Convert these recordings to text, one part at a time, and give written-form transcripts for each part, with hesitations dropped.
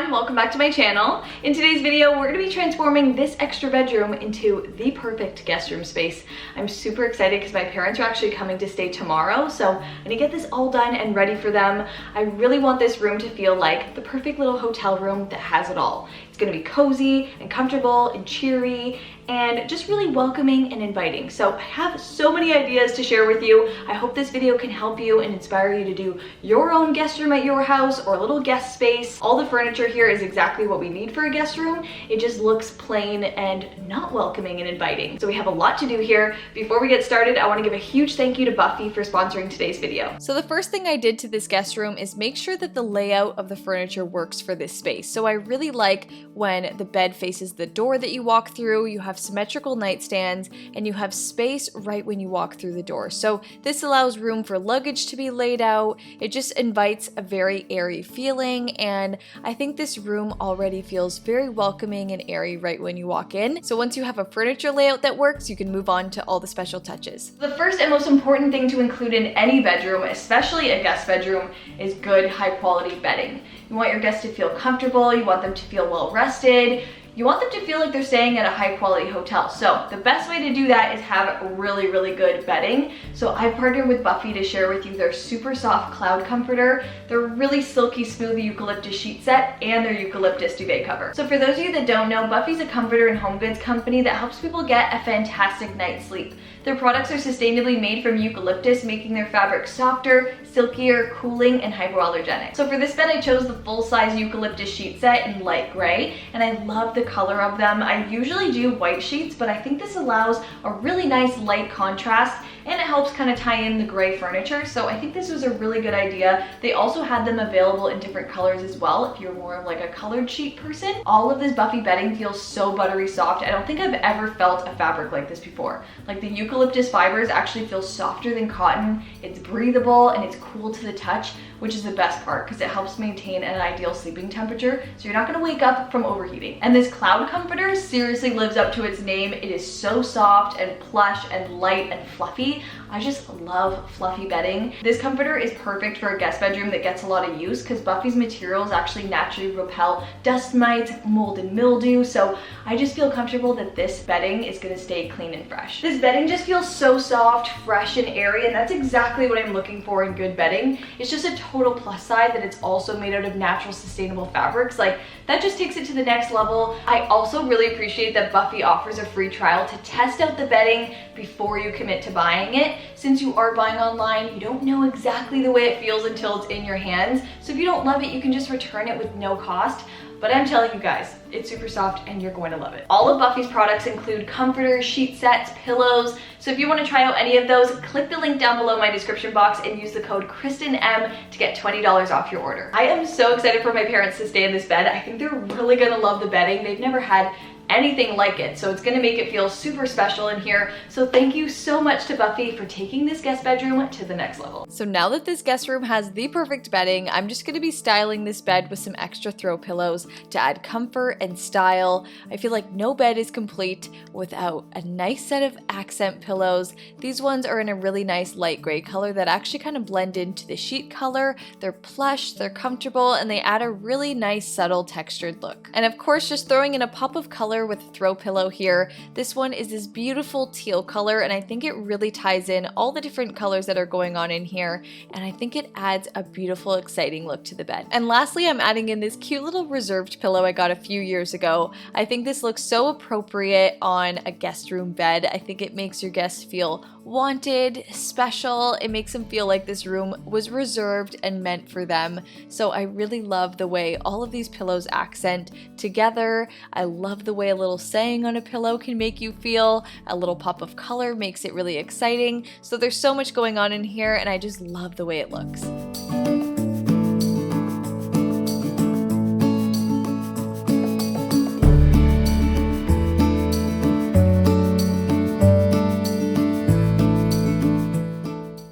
everyone, welcome back to my channel. In today's video, we're going to be transforming this extra bedroom into the perfect guest room space. I'm super excited because my parents are actually coming to stay tomorrow, so I'm going to get this all done and ready for them. I really want this room to feel like the perfect little hotel room that has it all. It's going to be cozy and comfortable and cheery and just really welcoming and inviting. So I have so many ideas to share with you. I hope this video can help you and inspire you to do your own guest room at your house or a little guest space. All the furniture here is exactly what we need for a guest room. It just looks plain and not welcoming and inviting. So we have a lot to do here. Before we get started, I want to give a huge thank you to Buffy for sponsoring today's video. So the first thing I did to this guest room is make sure that the layout of the furniture works for this space. So I really like when the bed faces the door that you walk through, you have symmetrical nightstands, and you have space right when you walk through the door. So this allows room for luggage to be laid out. It just invites a very airy feeling, and I think this room already feels very welcoming and airy right when you walk in. So once you have a furniture layout that works, you can move on to all the special touches. The first and most important thing to include in any bedroom, especially a guest bedroom, is good high quality bedding. You want your guests to feel comfortable, you want them to feel well rested, you want them to feel like they're staying at a high quality hotel. So the best way to do that is have really good bedding. So I've partnered with Buffy to share with you their super soft cloud comforter, their really silky smooth eucalyptus sheet set, and their eucalyptus duvet cover. So for those of you that don't know, Buffy's a comforter and home goods company that helps people get a fantastic night's sleep. Their products are sustainably made from eucalyptus, making their fabric softer, silkier, cooling, and hypoallergenic. So for this bed, I chose the full-size eucalyptus sheet set in light gray, and I love the color of them. I usually do white sheets, but I think this allows a really nice light contrast, and it helps kind of tie in the gray furniture. So I think this was a really good idea. They also had them available in different colors as well if you're more of like a colored sheet person. All of this Buffy bedding feels so buttery soft. I don't think I've ever felt a fabric like this before. Like the eucalyptus fibers actually feel softer than cotton. It's breathable and it's cool to the touch, which is the best part because it helps maintain an ideal sleeping temperature, so you're not going to wake up from overheating. And this cloud comforter seriously lives up to its name. It is so soft and plush and light and fluffy. I just love fluffy bedding. This comforter is perfect for a guest bedroom that gets a lot of use because Buffy's materials actually naturally repel dust mites, mold and mildew, so I just feel comfortable that this bedding is going to stay clean and fresh. This bedding just feels so soft, fresh, and airy, and that's exactly what I'm looking for in good bedding. It's just a total plus side that it's also made out of natural sustainable fabrics. Like, that just takes it to the next level. I also really appreciate that Buffy offers a free trial to test out the bedding before you commit to buying it. Since you are buying online, you don't know exactly the way it feels until it's in your hands. So if you don't love it, you can just return it with no cost. But I'm telling you guys, it's super soft and you're going to love it. All of Buffy's products include comforters, sheet sets, pillows. So if you want to try out any of those, click the link down below my description box and use the code KristenM to get $20 off your order. I am so excited for my parents to stay in this bed. I think they're really gonna love the bedding. They've never had anything like it, so it's gonna make it feel super special in here. So thank you so much to Buffy for taking this guest bedroom to the next level. So now that this guest room has the perfect bedding, I'm just gonna be styling this bed with some extra throw pillows to add comfort and style. I feel like no bed is complete without a nice set of accent pillows. These ones are in a really nice light gray color that actually kind of blend into the sheet color. They're plush, they're comfortable, and they add a really nice subtle textured look. And of course, just throwing in a pop of color with a throw pillow here. This one is this beautiful teal color, and I think it really ties in all the different colors that are going on in here, and I think it adds a beautiful, exciting look to the bed. And lastly, I'm adding in this cute little reserved pillow I got a few years ago. I think this looks so appropriate on a guest room bed. I think it makes your guests feel wanted, special. It makes them feel like this room was reserved and meant for them. So I really love the way all of these pillows accent together. I love the way a little saying on a pillow can make you feel. A little pop of color makes it really exciting. So there's so much going on in here, and I just love the way it looks.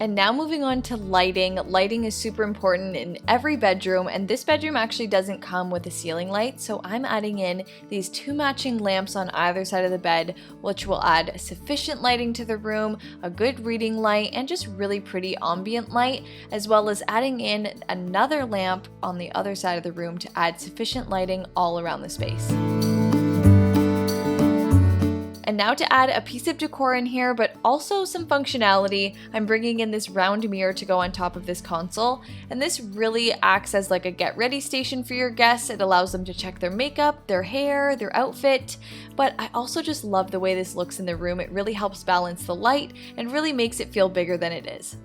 And now moving on to lighting. Lighting is super important in every bedroom, and this bedroom actually doesn't come with a ceiling light, so I'm adding in these 2 matching lamps on either side of the bed, which will add sufficient lighting to the room, a good reading light, and just really pretty ambient light, as well as adding in another lamp on the other side of the room to add sufficient lighting all around the space. And now to add a piece of decor in here, but also some functionality, I'm bringing in this round mirror to go on top of this console. And this really acts as like a get ready station for your guests. It allows them to check their makeup, their hair, their outfit. But I also just love the way this looks in the room. It really helps balance the light and really makes it feel bigger than it is.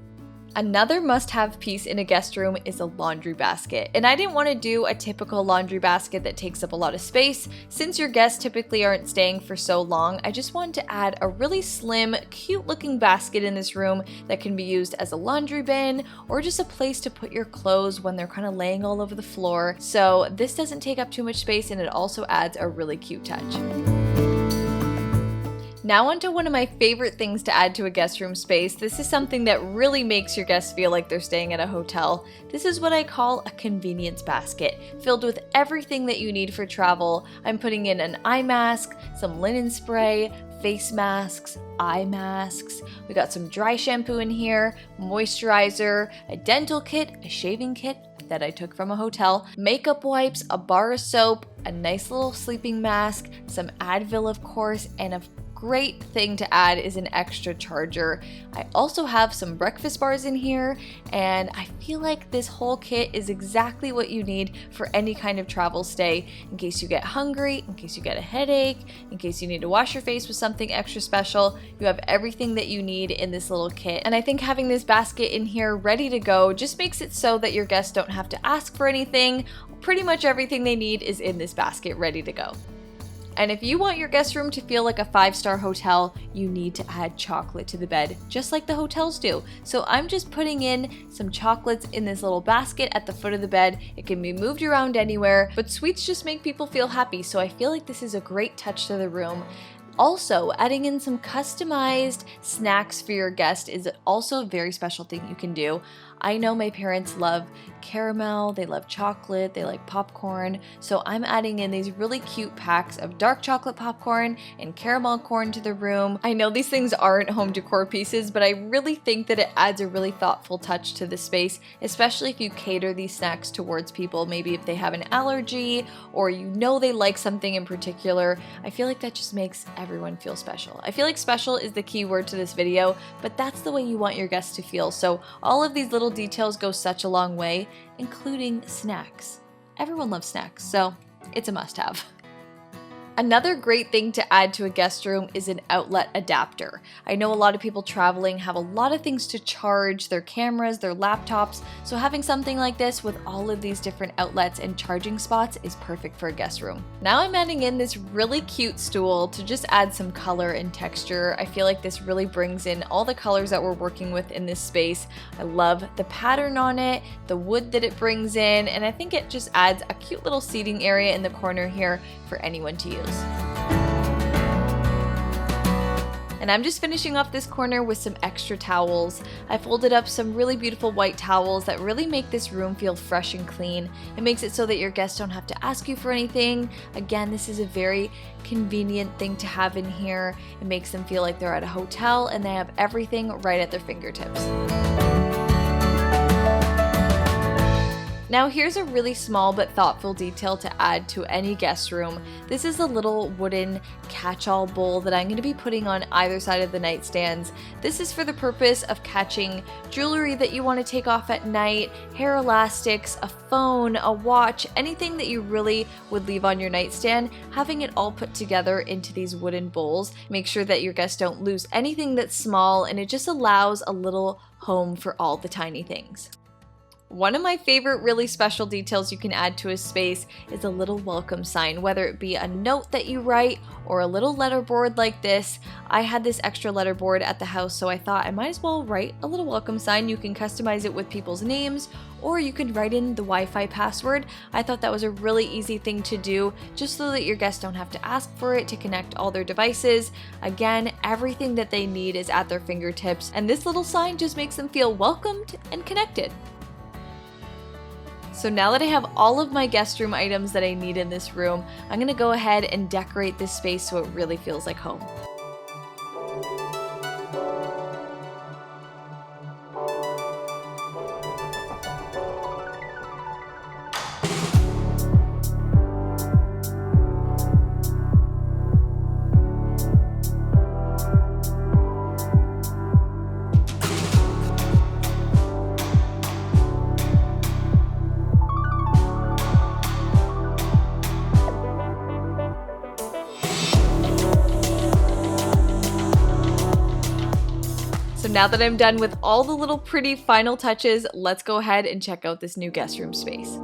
Another must-have piece in a guest room is a laundry basket. And I didn't want to do a typical laundry basket that takes up a lot of space. Since your guests typically aren't staying for so long, I just wanted to add a really slim, cute-looking basket in this room that can be used as a laundry bin or just a place to put your clothes when they're kind of laying all over the floor. So this doesn't take up too much space, and it also adds a really cute touch. Now onto one of my favorite things to add to a guest room space. This is something that really makes your guests feel like they're staying at a hotel. This is what I call a convenience basket, filled with everything that you need for travel. I'm putting in an eye mask, some linen spray, face masks, eye masks. We got some dry shampoo in here, moisturizer, a dental kit, a shaving kit that I took from a hotel, makeup wipes, a bar of soap, a nice little sleeping mask, some Advil of course, and a great thing to add is an extra charger. I also have some breakfast bars in here, and I feel like this whole kit is exactly what you need for any kind of travel stay, in case you get hungry, in case you get a headache, in case you need to wash your face with something extra special. You have everything that you need in this little kit. And I think having this basket in here ready to go just makes it so that your guests don't have to ask for anything. Pretty much everything they need is in this basket ready to go. And if you want your guest room to feel like a 5-star hotel, you need to add chocolate to the bed, just like the hotels do. So I'm just putting in some chocolates in this little basket at the foot of the bed. It can be moved around anywhere, but sweets just make people feel happy. So I feel like this is a great touch to the room. Also, adding in some customized snacks for your guest is also a very special thing you can do. I know my parents love caramel, they love chocolate, they like popcorn, so I'm adding in these really cute packs of dark chocolate popcorn and caramel corn to the room. I know these things aren't home decor pieces, but I really think that it adds a really thoughtful touch to the space, especially if you cater these snacks towards people, maybe if they have an allergy or you know they like something in particular. I feel like that just makes everyone feel special. I feel like special is the key word to this video, but that's the way you want your guests to feel. So all of these little details go such a long way, including snacks. Everyone loves snacks, so it's a must-have. Another great thing to add to a guest room is an outlet adapter. I know a lot of people traveling have a lot of things to charge, their cameras, their laptops, so having something like this with all of these different outlets and charging spots is perfect for a guest room. Now I'm adding in this really cute stool to just add some color and texture. I feel like this really brings in all the colors that we're working with in this space. I love the pattern on it, the wood that it brings in, and I think it just adds a cute little seating area in the corner here for anyone to use. And I'm just finishing off this corner with some extra towels. I folded up some really beautiful white towels that really make this room feel fresh and clean. It makes it so that your guests don't have to ask you for anything. Again, this is a very convenient thing to have in here. It makes them feel like they're at a hotel and they have everything right at their fingertips. Now here's a really small but thoughtful detail to add to any guest room. This is a little wooden catch-all bowl that I'm going to be putting on either side of the nightstands. This is for the purpose of catching jewelry that you want to take off at night, hair elastics, a phone, a watch, anything that you really would leave on your nightstand. Having it all put together into these wooden bowls, make sure that your guests don't lose anything that's small, and it just allows a little home for all the tiny things. One of my favorite really special details you can add to a space is a little welcome sign, whether it be a note that you write or a little letterboard like this. I had this extra letterboard at the house, so I thought I might as well write a little welcome sign. You can customize it with people's names, or you could write in the Wi-Fi password. I thought that was a really easy thing to do, just so that your guests don't have to ask for it to connect all their devices. Again, everything that they need is at their fingertips, and this little sign just makes them feel welcomed and connected. So now that I have all of my guest room items that I need in this room, I'm gonna go ahead and decorate this space so it really feels like home. So now that I'm done with all the little pretty final touches, let's go ahead and check out this new guest room space.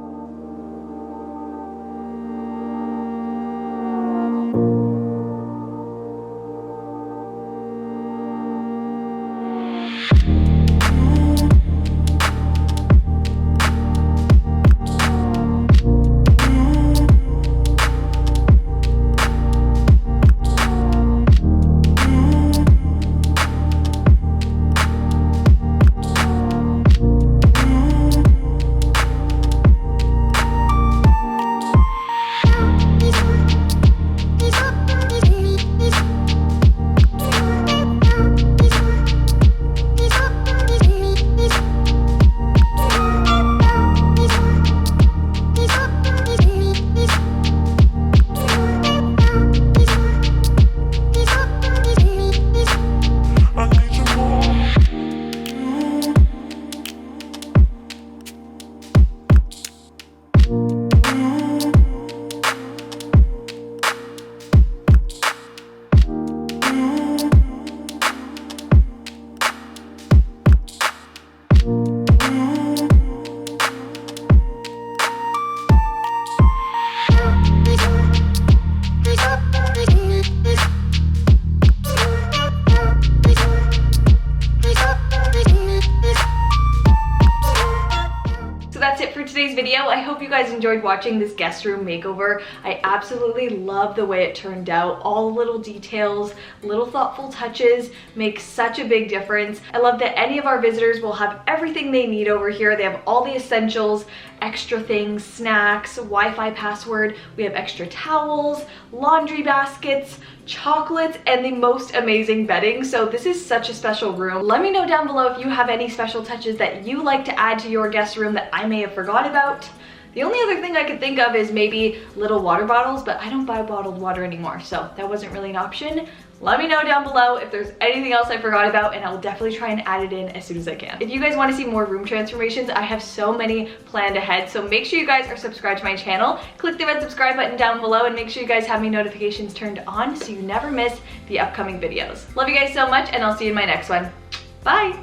That's it for today's video. I hope you guys enjoyed watching this guest room makeover. I absolutely love the way it turned out. All the little details, little thoughtful touches make such a big difference. I love that any of our visitors will have everything they need over here. They have all the essentials, extra things, snacks, Wi-Fi password. We have extra towels, laundry baskets, chocolates, and the most amazing bedding. So this is such a special room. Let me know down below if you have any special touches that you like to add to your guest room that I may have forgot about. The only other thing I could think of is maybe little water bottles, but I don't buy bottled water anymore, so that wasn't really an option. Let me know down below if there's anything else I forgot about, and I'll definitely try and add it in as soon as I can. If you guys want to see more room transformations, I have so many planned ahead, so make sure you guys are subscribed to my channel. Click the red subscribe button down below and make sure you guys have my notifications turned on so you never miss the upcoming videos. Love you guys so much, and I'll see you in my next one. Bye!